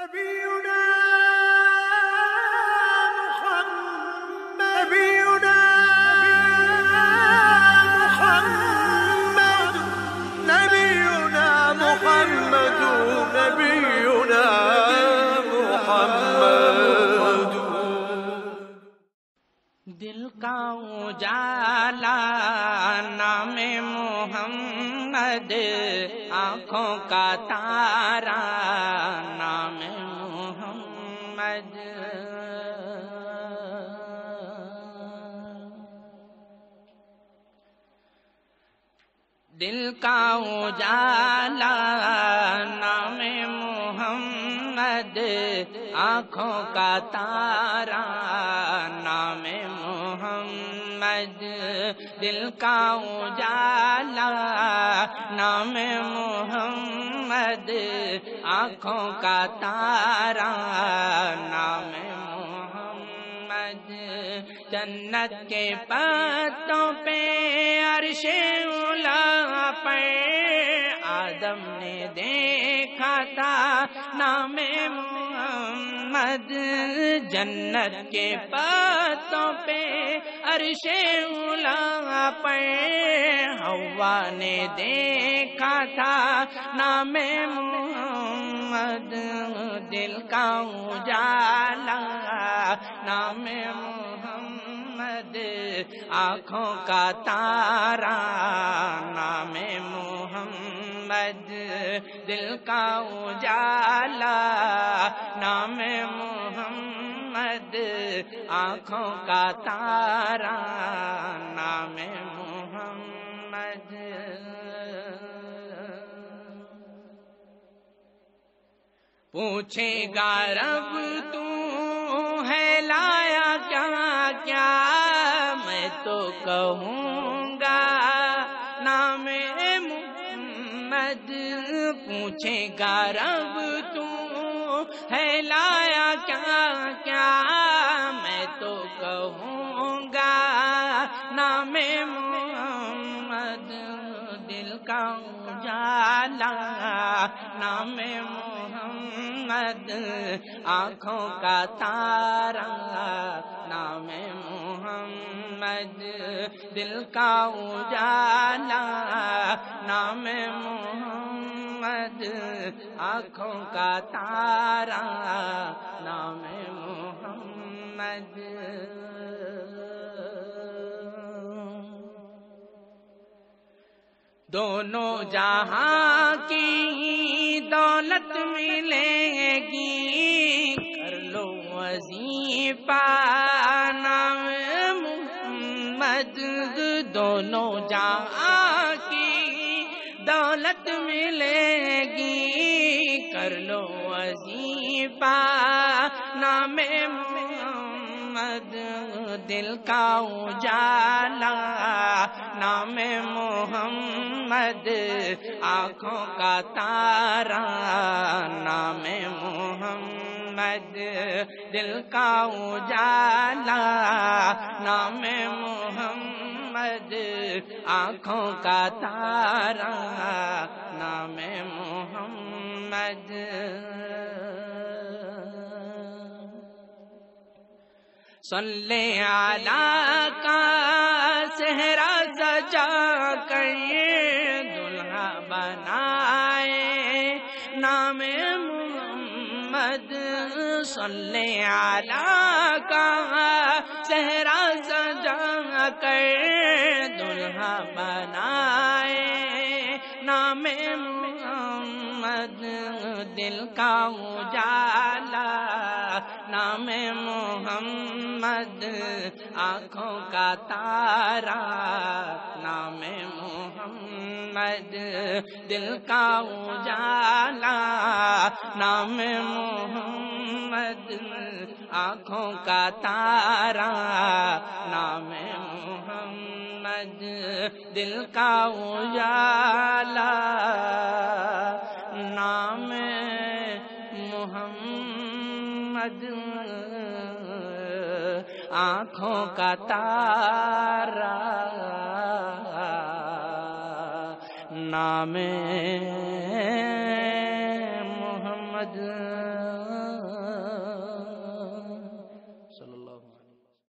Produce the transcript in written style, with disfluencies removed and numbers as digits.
نبينا محمد نبينا محمد نبينا محمد نبينا محمد دل کا اجالا نام محمد، آنکھوں کا تارا نام محمد، دل کا اجالا نام محمد، آنکھوں کا تارا نام محمد، دل کا اجالا نام محمد، آنکھوں کا تارا نام محمد، جنت کے پتوں پہ عرش اولا پر آدم نے دیکھا تھا نام محمد، جنت کے پتوں پہ عرش اولا پر حوا نے دیکھا تھا نام محمد، دل کا اجالا نام محمد، آنکھوں کا تارا نام محمد، دل کا اجالا نام محمد، آنکھوں کا تارا نام محمد، پوچھے گا رب تو ہے لایا کیا کیا، میں تو کہوں گا نام محمد، پوچھے گا رب تو ہے لایا کیا کیا، میں تو کہوں گا نام محمد، دل کا اجالا نام محمد، آنکھوں کا تارا نام محمد، دل کا اجالا نام محمد، آنکھوں کا تارا نام محمد، دونوں جہاں کی دولت ملے گی، کر لو وظیفہ نام محمد، دونوں جہاں کی دولت ملے گی، کر لو وظیفہ نام محمد، دل کا اجالا نام محمد، آنکھوں کا تارا نام محمد، دل کا اجالا نام محمد، آنکھوں کا تارا نام محمد، صلی علی کا صحرا سجا کر دلہا بنائے نام محمد، صلی علی کا صحرا سجا کر دلہا بنائے نام محمد، دل کا اجالا نام محمد، آنکھوں کا تارا نام محمد، دل کا اجالا نام محمد، آنکھوں کا تارا نام محمد، دل کا اجالا نام محمد، آنکھوں کا تارا نام محمد۔ محمد